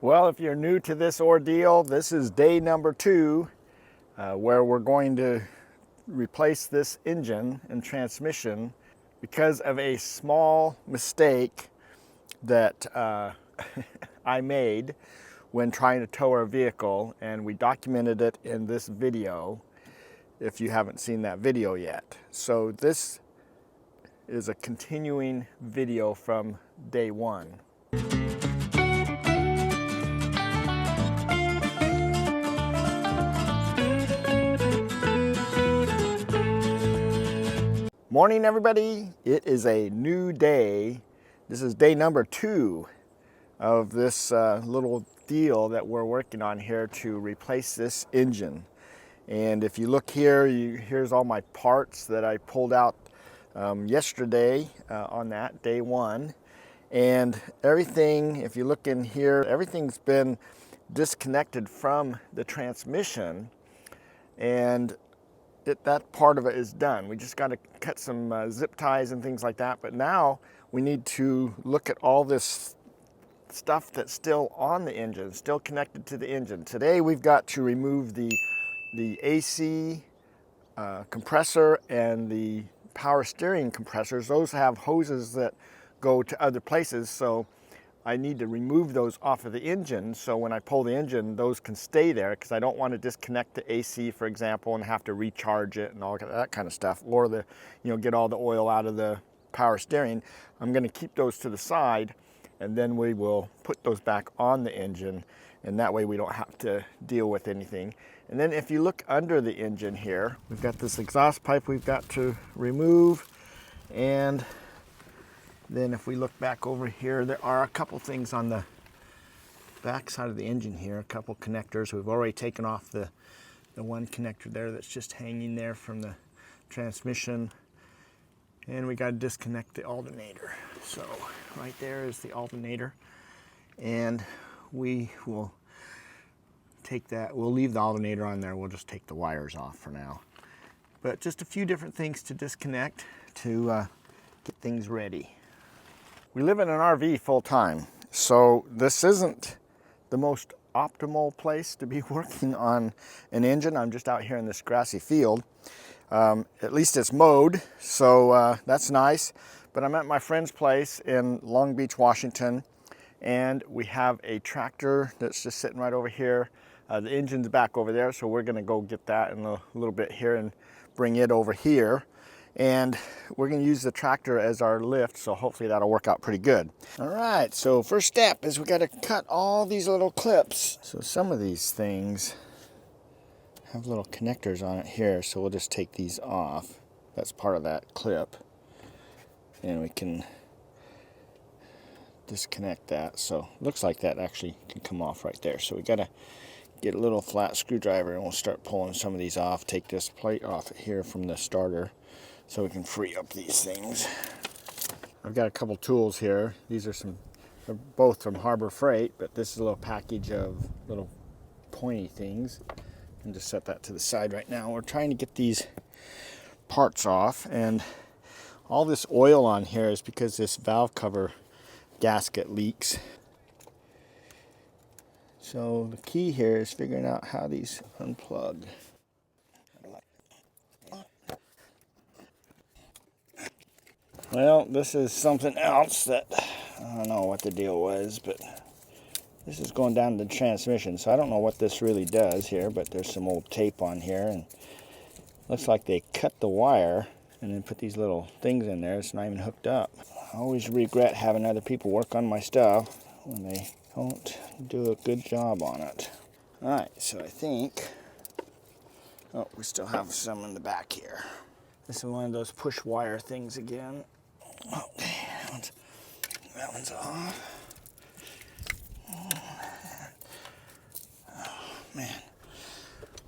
Well, if you're new to this ordeal, this is day number 2, where we're going to replace this engine and transmission because of a small mistake that I made when trying to tow our vehicle, and we documented it in this video if you haven't seen that video yet. So this is a continuing video from day 1. Morning, everybody. It is a new day. This is day number 2 of this little deal that we're working on here to replace this engine. And if you look here, here's all my parts that I pulled out yesterday on that day 1. And everything, if you look in here, everything's been disconnected from the transmission, and that part of it is done. We just got to cut some zip ties and things like that. But now we need to look at all this stuff that's still on the engine, still connected to the engine. Today we've got to remove the AC compressor and the power steering compressors. Those have hoses that go to other places, so I need to remove those off of the engine, so when I pull the engine, those can stay there, because I don't want to disconnect the AC, for example, and have to recharge it and all that kind of stuff, or get all the oil out of the power steering. I'm going to keep those to the side, and then we will put those back on the engine, and that way we don't have to deal with anything. And then if you look under the engine here, we've got this exhaust pipe we've got to remove, and then if we look back over here, there are a couple things on the back side of the engine here, a couple connectors. We've already taken off the one connector there that's just hanging there from the transmission. And we got to disconnect the alternator. So right there is the alternator. And we will take that, we'll leave the alternator on there. We'll just take the wires off for now. But just a few different things to disconnect to get things ready. We live in an RV full time, so this isn't the most optimal place to be working on an engine. I'm just out here in this grassy field. At least it's mowed, so that's nice. But I'm at my friend's place in Long Beach, Washington, and we have a tractor that's just sitting right over here. The engine's back over there, so we're gonna go get that in a little bit here and bring it over here. And we're going to use the tractor as our lift, so hopefully that'll work out pretty good. All right, so first step is we got to cut all these little clips. So some of these things have little connectors on it here, so we'll just take these off. That's part of that clip. And we can disconnect that. So looks like that actually can come off right there. So we got to get a little flat screwdriver, and we'll start pulling some of these off. Take this plate off here from the starter, so we can free up these things. I've got a couple tools here. These are they're both from Harbor Freight, but this is a little package of little pointy things. And just set that to the side right now. We're trying to get these parts off, and all this oil on here is because this valve cover gasket leaks. So the key here is figuring out how these unplug. Well, this is something else that I don't know what the deal was, but this is going down to the transmission, so I don't know what this really does here, but there's some old tape on here, and looks like they cut the wire and then put these little things in there. It's not even hooked up. I always regret having other people work on my stuff when they don't do a good job on it. All right, so I think, oh, we still have some in the back here. This is one of those push wire things again. Okay, that one's off. Oh, man.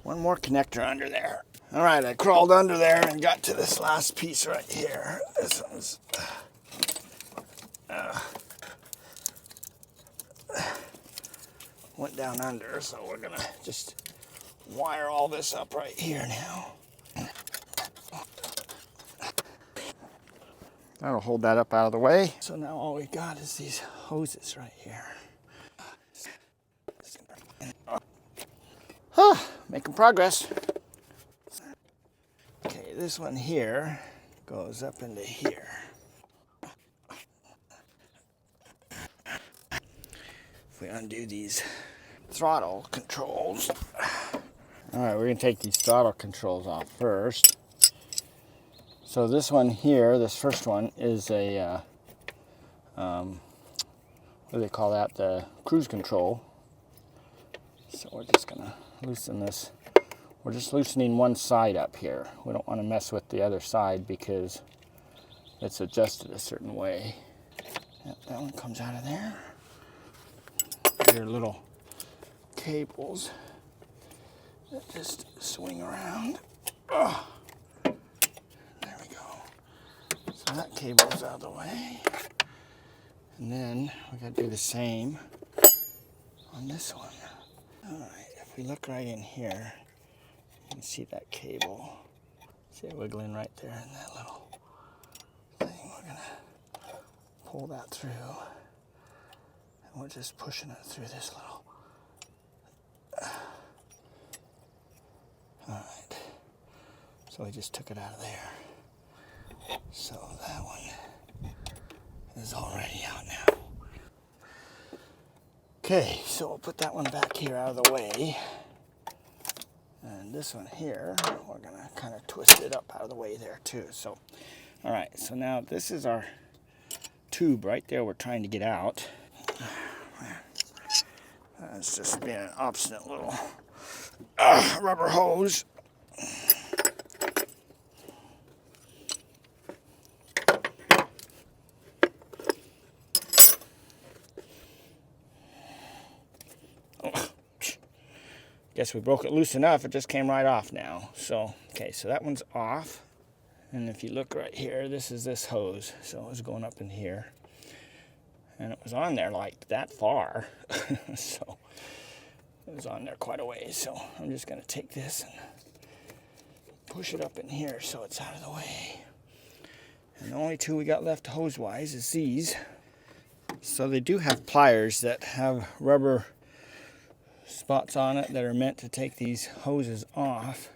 One more connector under there. All right, I crawled under there and got to this last piece right here. This one's... went down under, so we're going to just wire all this up right here now. That'll hold that up out of the way. So now all we got is these hoses right here. Making progress. Okay, this one here goes up into here. If we undo these throttle controls. All right, we're gonna take these throttle controls off first. So this one here, this first one, is a, what do they call that? The cruise control. So we're just gonna loosen this. We're just loosening one side up here. We don't want to mess with the other side because it's adjusted a certain way. Yep, that one comes out of there. Your little cables that just swing around. Oh, there we go. So that cable's out of the way. And then we got to do the same on this one. All right, if we look right in here, you can see that cable. See it wiggling right there in that little thing. We're gonna pull that through. And we're just pushing it through this little. All right. So we just took it out of there. So that one is already out now. Okay, so we'll put that one back here out of the way. And this one here, we're gonna kind of twist it up out of the way there too. So, all right, so now this is our tube right there we're trying to get out. It's just being an obstinate little rubber hose. Guess we broke it loose enough, it just came right off now. So, okay, so that one's off. And if you look right here, this is this hose. So it was going up in here. And it was on there like that far. So it was on there quite a ways. So I'm just gonna take this and push it up in here so it's out of the way. And the only two we got left hose-wise is these. So they do have pliers that have rubber spots on it that are meant to take these hoses off,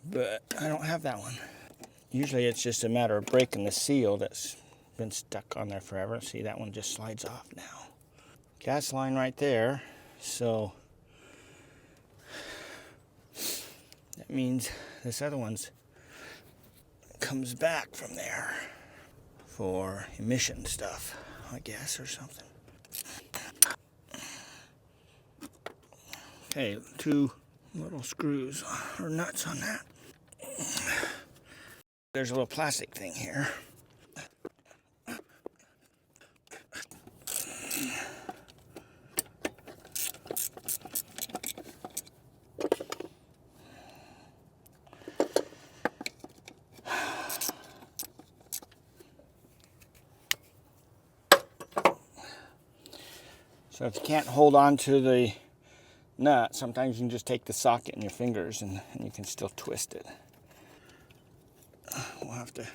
but I don't have that one. Usually it's just a matter of breaking the seal that's been stuck on there forever. See, that one just slides off now. Gas line right there, so that means this other one's comes back from there for emission stuff, I guess, or something. Okay, two little screws or nuts on that. There's a little plastic thing here. So if you can't hold on to the nut, sometimes you can just take the socket in your fingers and you can still twist it. We'll have to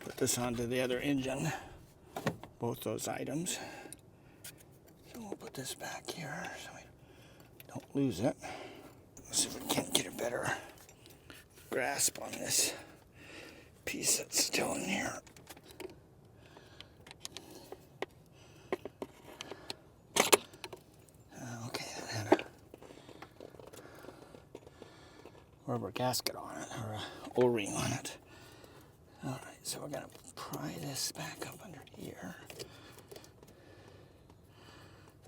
put this onto the other engine, both those items. So we'll put this back here so we don't lose it. Let's see if we can't get a better grasp on this piece that's still in here. Rubber gasket on it, or a O-ring on it. All right, so we're gonna pry this back up under here.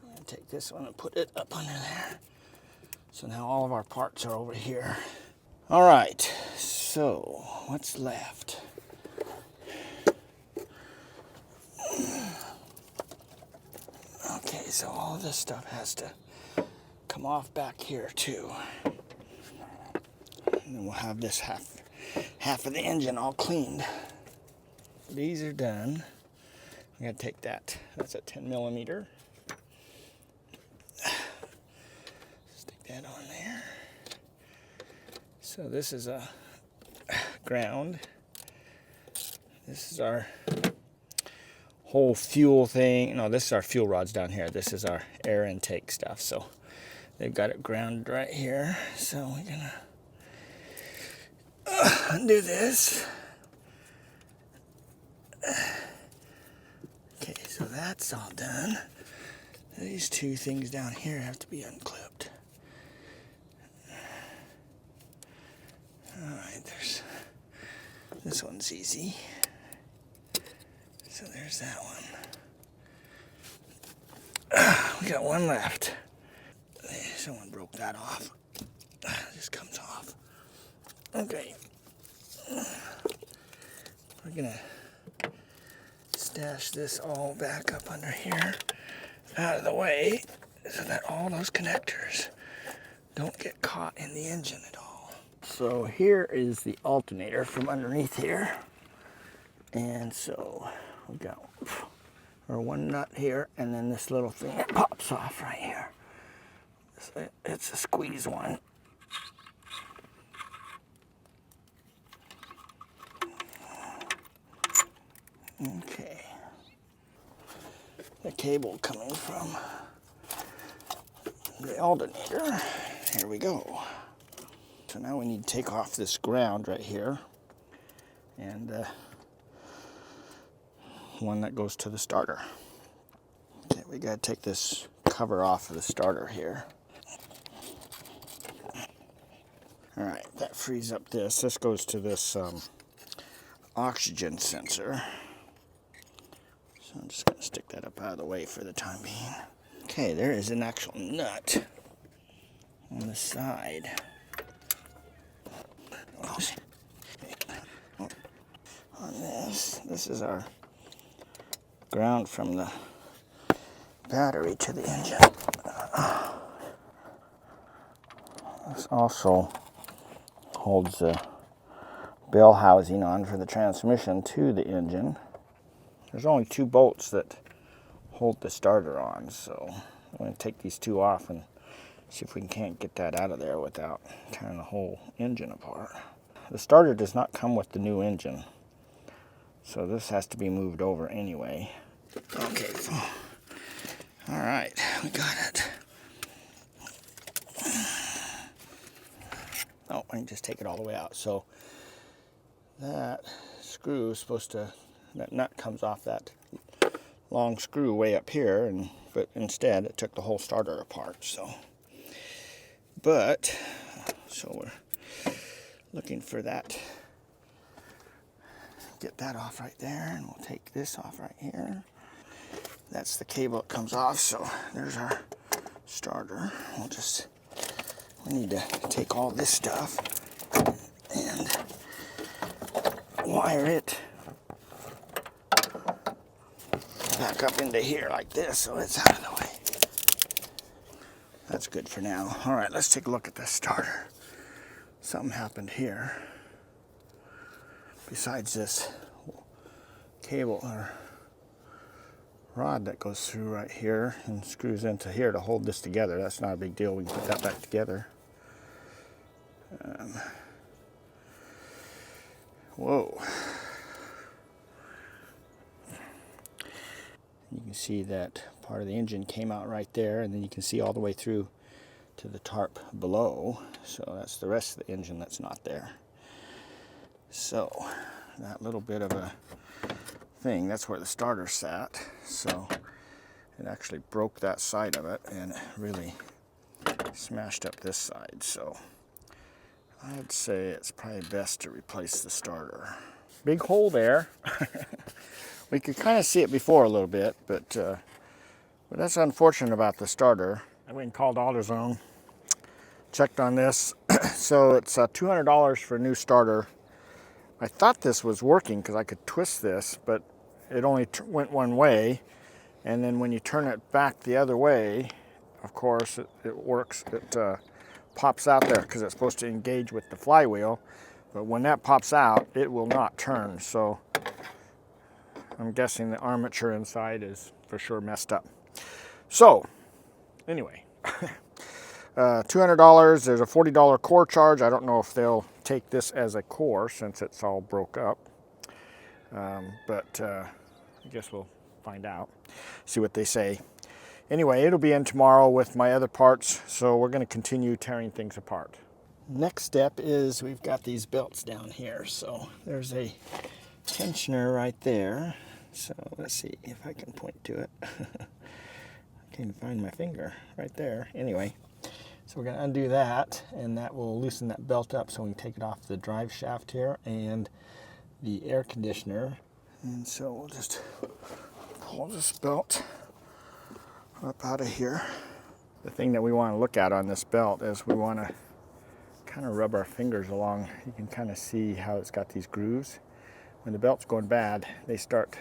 I'm gonna take this one and put it up under there. So now all of our parts are over here. All right, so what's left? Okay, so all of this stuff has to come off back here too. And then we'll have this half of the engine all cleaned. These are done. I'm gonna take that. That's a 10mm. Stick that on there. So this is a ground. This is our whole fuel thing. No, this is our fuel rods down here. This is our air intake stuff. So They've got it grounded right here, so we're gonna undo this. Okay, so that's all done. These two things down here have to be unclipped. All right, this one's easy. So there's that one. We got one left. Someone broke that off. This comes off. Okay. We're gonna stash this all back up under here, out of the way, so that all those connectors don't get caught in the engine at all. So here is the alternator from underneath here. And so we got our one nut here, and then this little thing that pops off right here. It's a squeeze one. Okay. The cable coming from the alternator. Here we go. So now we need to take off this ground right here, and one that goes to the starter. Okay, we gotta take this cover off of the starter here. All right, that frees up this. This goes to this oxygen sensor. So I'm just gonna stick that up out of the way for the time being. Okay, there is an actual nut on the side. On this is our ground from the battery to the engine. This also holds the bell housing on for the transmission to the engine. There's only 2 bolts that hold the starter on, so I'm going to take these 2 off and see if we can't get that out of there without tearing the whole engine apart. The starter does not come with the new engine, so this has to be moved over anyway. Okay, so, all right, we got it. Oh, I can just take it all the way out. So that screw is supposed to, that nut comes off that long screw way up here, but instead it took the whole starter apart. So we're looking for that. Get that off right there, and we'll take this off right here. That's the cable that comes off. So there's our starter. We need to take all this stuff and wire it back up into here like this, so it's out of the way. That's good for now. All right, let's take a look at this starter. Something happened here. Besides this cable or rod that goes through right here and screws into here to hold this together. That's not a big deal. We can put that back together. Whoa. You can see that part of the engine came out right there, and then you can see all the way through to the tarp below. So that's the rest of the engine that's not there. So that little bit of a thing, that's where the starter sat. So it actually broke that side of it and really smashed up this side. So I'd say it's probably best to replace the starter. Big hole there. We could kind of see it before a little bit, but that's unfortunate about the starter. I went and called AutoZone, checked on this. So it's $200 for a new starter. I thought this was working because I could twist this, but it only went one way. And then when you turn it back the other way, of course, it works. It pops out there because it's supposed to engage with the flywheel. But when that pops out, it will not turn. So I'm guessing the armature inside is for sure messed up. So anyway, $200. There's a $40 core charge. I don't know if they'll take this as a core since it's all broke up. But I guess we'll find out, see what they say. Anyway, it'll be in tomorrow with my other parts, so we're going to continue tearing things apart. Next step is we've got these belts down here. So there's a tensioner right there. So let's see if I can point to it. I can't even find my finger right there. Anyway, so we're going to undo that, and that will loosen that belt up so we can take it off the drive shaft here and the air conditioner. And so we'll just pull this belt up out of here. The thing that we want to look at on this belt is we want to kind of rub our fingers along. You can kind of see how it's got these grooves. When the belt's going bad, they start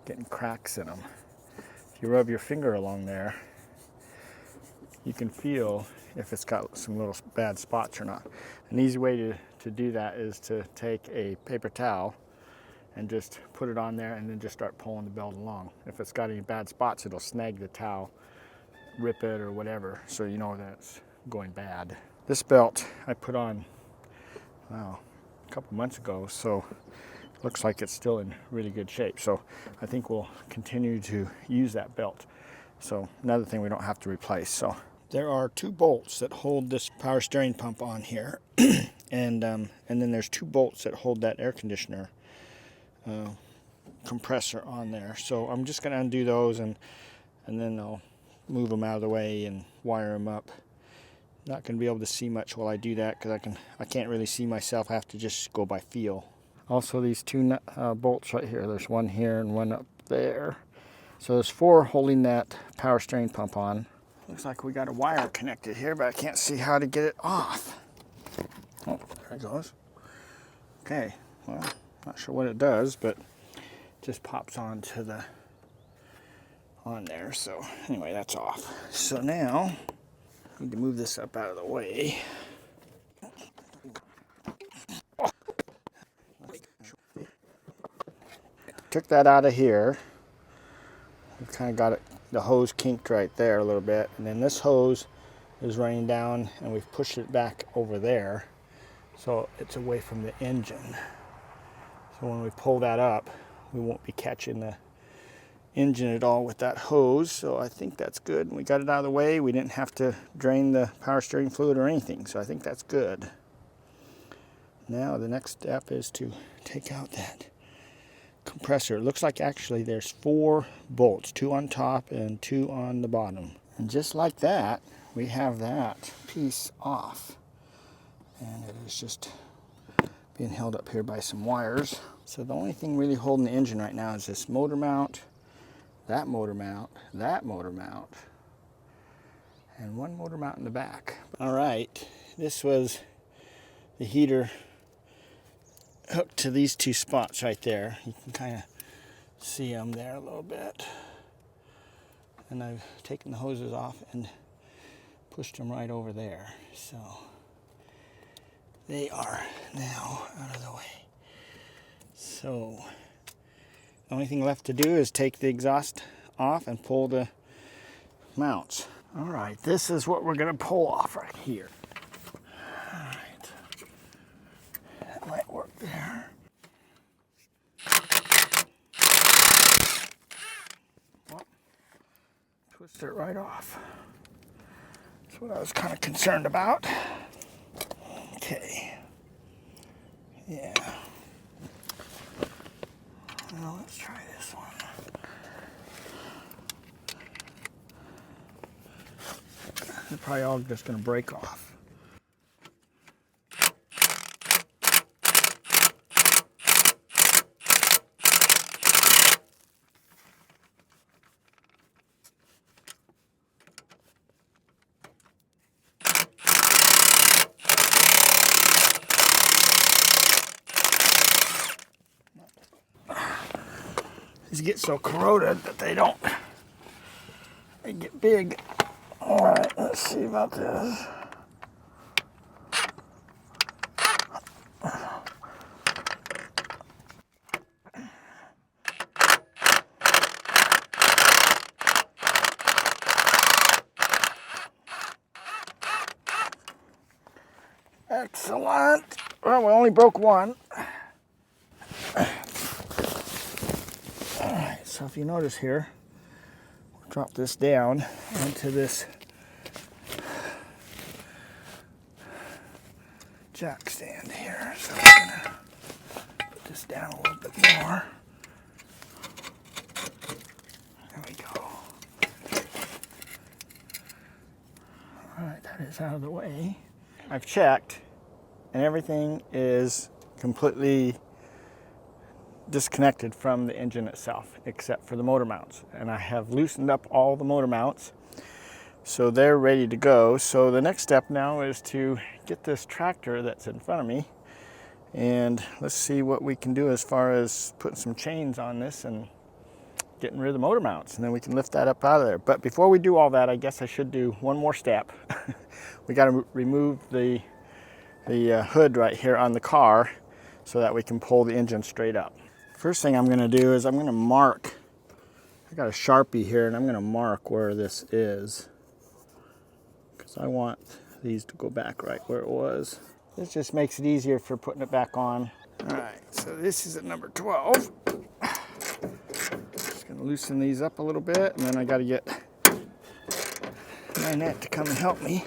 getting cracks in them. If you rub your finger along there, you can feel if it's got some little bad spots or not. An easy way to do that is to take a paper towel and just put it on there and then just start pulling the belt along. If it's got any bad spots, it'll snag the towel, rip it or whatever, so you know that it's going bad. This belt I put on, wow, a couple months ago, so it looks like it's still in really good shape. So I think we'll continue to use that belt. So another thing we don't have to replace. So there are 2 bolts that hold this power steering pump on here, and then there's 2 bolts that hold that air conditioner compressor on there. So I'm just going to undo those, and then I'll move them out of the way and wire them up. Not going to be able to see much while I do that because I can't really see myself. I have to just go by feel. Also, these 2 bolts right here. There's one here and one up there. So there's 4 holding that power steering pump on. Looks like we got a wire connected here, but I can't see how to get it off. Oh, there it goes. Okay, well, not sure what it does, but it just pops on there. So anyway, that's off. So now I need to move this up out of the way. Took that out of here. We've kind of got the hose kinked right there a little bit, and then this hose is running down, and we've pushed it back over there so it's away from the engine. So when we pull that up, we won't be catching the engine at all with that hose. So I think that's good. We got it out of the way. We didn't have to drain the power steering fluid or anything, so I think that's good. Now the next step is to take out that compressor. It looks like actually there's 4 bolts, 2 on top and 2 on the bottom. And just like that, we have that piece off. And it is just being held up here by some wires. So the only thing really holding the engine right now is this motor mount, that motor mount, that motor mount, and 1 motor mount in the back. All right, this was the heater hooked to these 2 spots right there. You can kind of see them there a little bit. And I've taken the hoses off and pushed them right over there. So they are now out of the way. So the only thing left to do is take the exhaust off and pull the mounts. All right, this is what we're going to pull off right here. All right, that might work there. Well, twist it right off. That's what I was kind of concerned about. Okay. Yeah. Now let's try this one. They're probably all just going to break off. These get so corroded that they get big. All right, let's see about this. Excellent. Well, we only broke one. Alright, so if you notice here, we're drop this down onto this jack stand here. So I'm gonna put this down a little bit more. There we go. All right, that is out of the way. I've checked and everything is completely disconnected from the engine itself except for the motor mounts, and I have loosened up all the motor mounts so they're ready to go. So the next step now is to get this tractor that's in front of me, and let's see what we can do as far as putting some chains on this and getting rid of the motor mounts, and then we can lift that up out of there. But before we do all that, I guess I should do one more step. We got to remove the hood right here on the car so that we can pull the engine straight up. First thing I'm going to do is I'm going to mark. I got a Sharpie here and I'm going to mark where this is because I want these to go back right where it was. This just makes it easier for putting it back on. All right, so this is at number 12. Just going to loosen these up a little bit, and then I got to get Nanette to come and help me.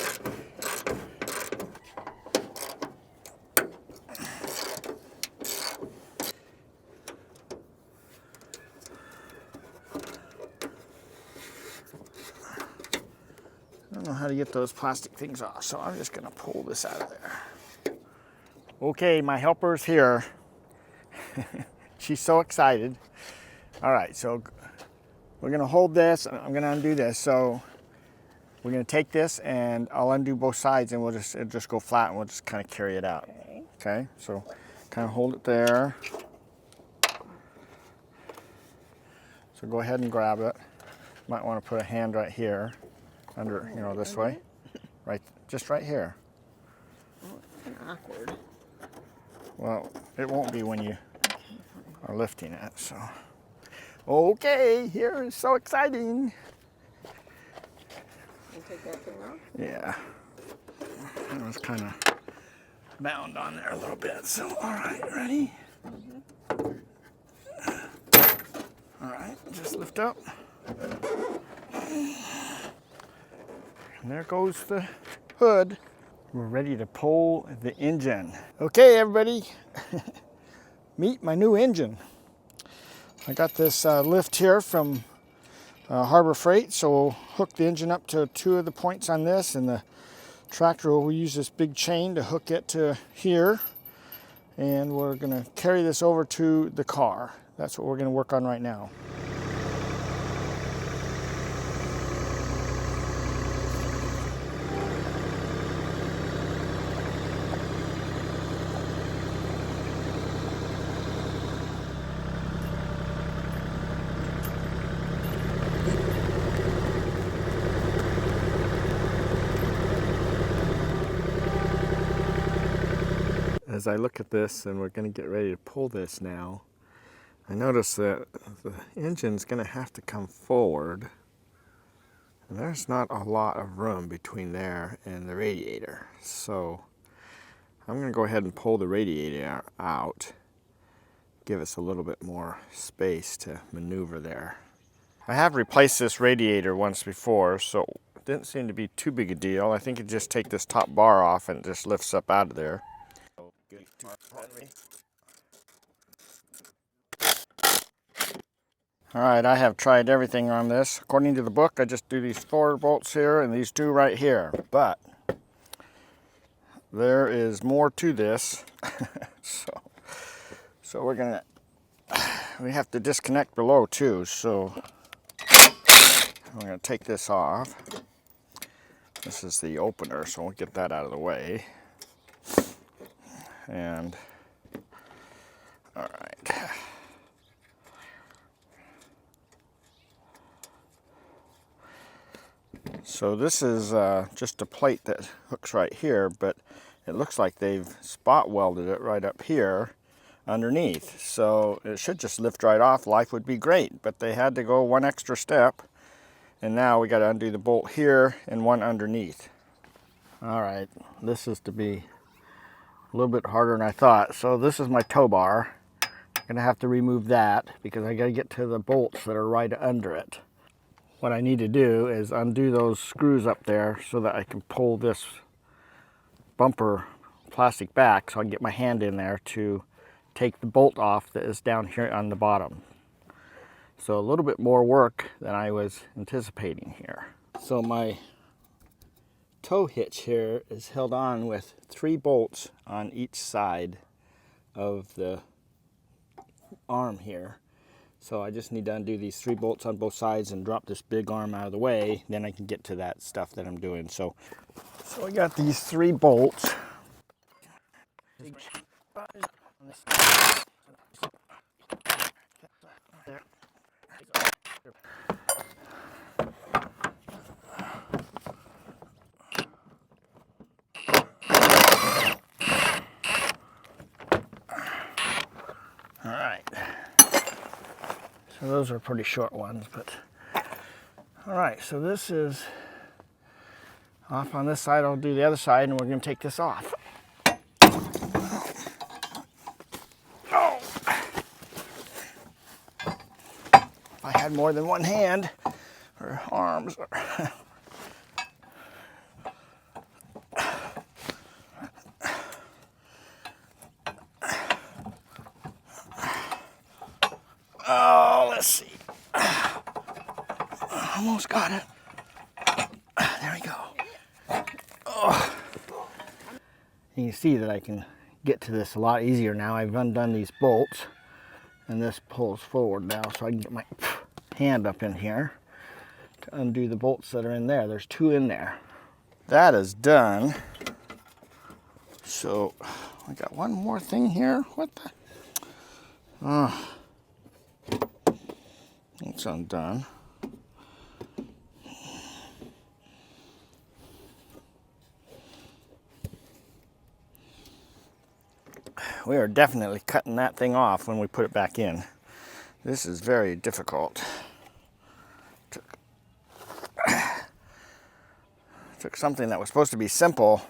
I don't know how to get those plastic things off, so I'm just going to pull this out of there. Okay, my helper's here. She's so excited. All right, so we're going to hold this, and I'm going to undo this. So we're going to take this, and I'll undo both sides, and it'll just go flat, and we'll just kind of carry it out. Okay, so kind of hold it there. So go ahead and grab it. Might want to put a hand right here. Under, this way, right, just right here. Oh, it's kind of awkward. Well, it won't be when you are lifting it, so. Okay, here is so exciting. You take that thing off? Yeah. It was kind of bound on there a little bit, so all right, ready? All right, just lift up. And there goes the hood. We're ready to pull the engine. Okay, everybody, meet my new engine. I got this lift here from Harbor Freight, so we'll hook the engine up to 2 of the points on this, and the tractor will use this big chain to hook it to here, and we're gonna carry this over to the car. That's what we're gonna work on right now. As I look at this, and we're going to get ready to pull this now, I notice that the engine's going to have to come forward, and there's not a lot of room between there and the radiator. So I'm going to go ahead and pull the radiator out, give us a little bit more space to maneuver there. I have replaced this radiator once before, so it didn't seem to be too big a deal. I think you just take this top bar off and it just lifts up out of there. All right, I have tried everything on this. According to the book, I just do these 4 bolts here and these 2 right here. But there is more to this. so we have to disconnect below too. So I'm gonna take this off. This is the opener, so we'll get that out of the way. And all right. So this is just a plate that hooks right here, but it looks like they've spot welded it right up here underneath. So it should just lift right off. Life would be great, but they had to go one extra step. And now we got to undo the bolt here and one underneath. All right, this is to be a little bit harder than I thought. So this is my tow bar. I'm gonna have to remove that because I gotta get to the bolts that are right under it. what I need to do is undo those screws up there so that I can pull this bumper plastic back so I can get my hand in there to take the bolt off that is down here on the bottom. So a little bit more work than I was anticipating here. So my tow hitch here is held on with 3 bolts on each side of the arm here. So I just need to undo these 3 bolts on both sides and drop this big arm out of the way. Then I can get to that stuff that I'm doing. So I got these 3 bolts. All right. So those are pretty short ones, but all right. So this is off on this side. I'll do the other side, and we're going to take this off. Oh! If I had more than one hand or arms. Oh, let's see. Almost got it. There we go. Oh. You can see that I can get to this a lot easier now. I've undone these bolts, and this pulls forward now, so I can get my hand up in here to undo the bolts that are in there. There's 2 in there. That is done. So I got one more thing here. What the? It's undone. We are definitely cutting that thing off when we put it back in. This is very difficult. Took something that was supposed to be simple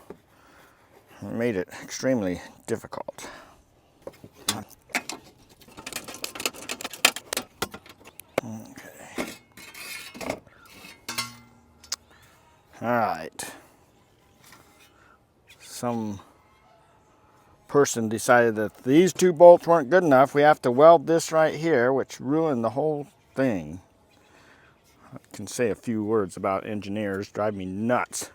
and made it extremely difficult. Okay. All right. Some person decided that these 2 bolts weren't good enough. We have to weld this right here, which ruined the whole thing. I can say a few words about engineers, drive me nuts.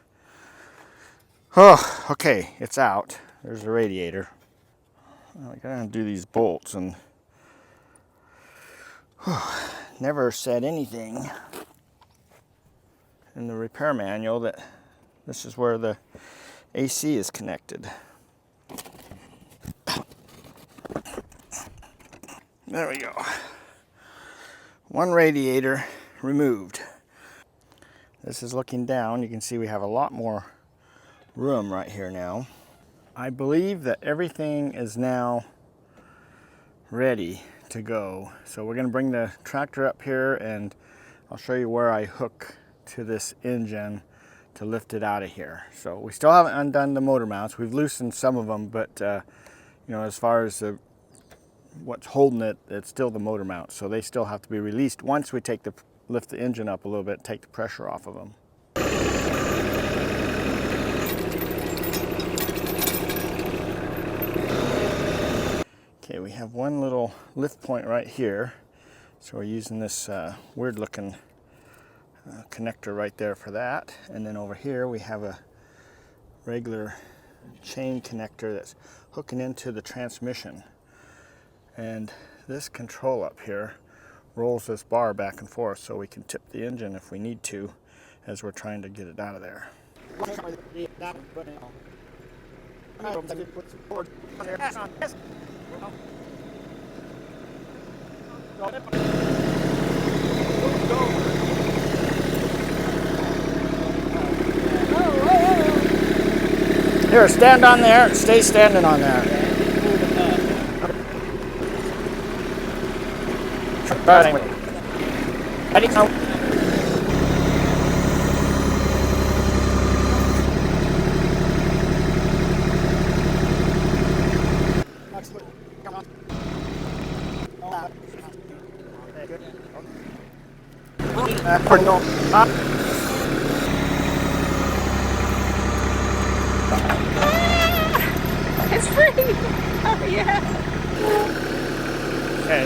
Oh, okay, it's out. There's the radiator. I gotta undo these bolts, and never said anything in the repair manual that this is where the AC is connected. There we go. 1 radiator removed. This is looking down. You can see we have a lot more room right here now. I believe that everything is now ready to go. So we're going to bring the tractor up here, and I'll show you where I hook to this engine to lift it out of here. So we still haven't undone the motor mounts. We've loosened some of them, but you know, as far as what's holding it, it's still the motor mounts. So they still have to be released once we lift the engine up a little bit, take the pressure off of them. Okay, we have one little lift point right here. So we're using this weird looking connector right there for that. And then over here we have a regular chain connector that's hooking into the transmission. And this control up here rolls this bar back and forth so we can tip the engine if we need to as we're trying to get it out of there. Here, stand on there. Stay standing on there. Ready? Go. or no. It's free! Oh, yeah. Okay.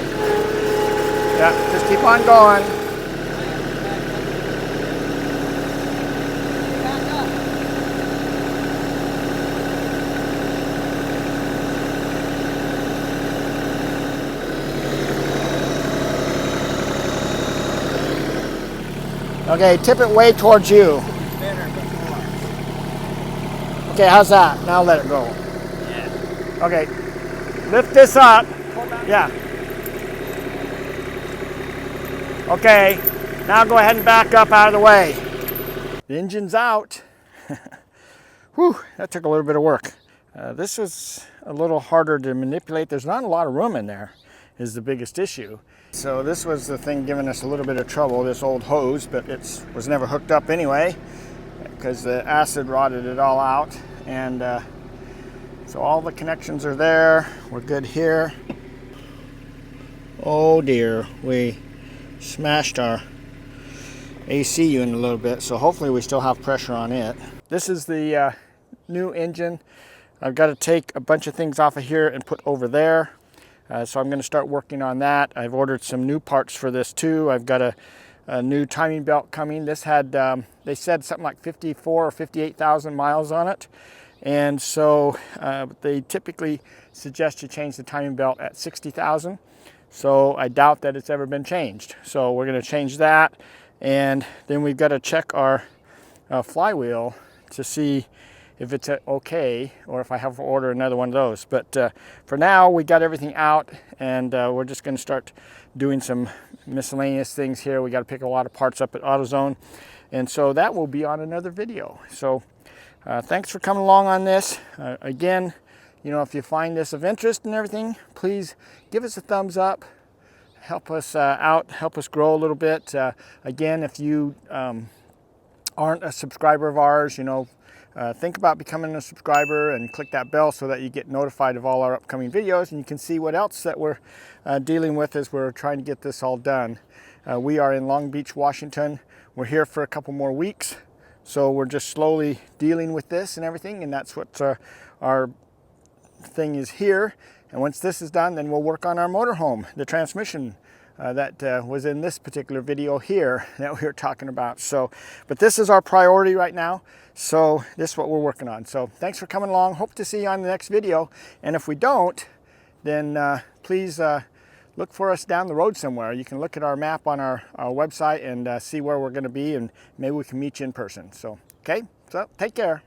Yeah, just keep on going. Back up. Okay, tip it way towards you. Better before. Okay, how's that? Now let it go. Yeah. Okay, lift this up. Yeah. Okay, now go ahead and back up out of the way. The engine's out. Whew, that took a little bit of work. This was a little harder to manipulate. There's not a lot of room in there, is the biggest issue. So this was the thing giving us a little bit of trouble, this old hose, but it was never hooked up anyway because the acid rotted it all out. And so all the connections are there. We're good here. Oh dear, we smashed our AC unit a little bit, so hopefully we still have pressure on it. This is the new engine. I've got to take a bunch of things off of here and put over there. So I'm going to start working on that. I've ordered some new parts for this too. I've got a new timing belt coming. This had, they said something like 54 or 58,000 miles on it. And so they typically suggest you change the timing belt at 60,000. So I doubt that it's ever been changed. So we're going to change that. And then we've got to check our flywheel to see if it's okay or if I have to order another one of those. But for now, we got everything out, and we're just going to start doing some miscellaneous things here. We got to pick a lot of parts up at AutoZone, and so that will be on another video. So thanks for coming along on this. Again, you know, if you find this of interest and everything, please give us a thumbs up. Help us out, help us grow a little bit. Again, if you aren't a subscriber of ours, you know, think about becoming a subscriber and click that bell so that you get notified of all our upcoming videos, and you can see what else that we're dealing with as we're trying to get this all done. We are in Long Beach, Washington. We're here for a couple more weeks, so we're just slowly dealing with this and everything, and that's what our thing is here. And once this is done, then we'll work on our motorhome, the transmission that was in this particular video here that we were talking about. So, but this is our priority right now. So this is what we're working on. So thanks for coming along. Hope to see you on the next video. And if we don't, then please look for us down the road somewhere. You can look at our map on our website and see where we're going to be, and maybe we can meet you in person. So, okay, so take care.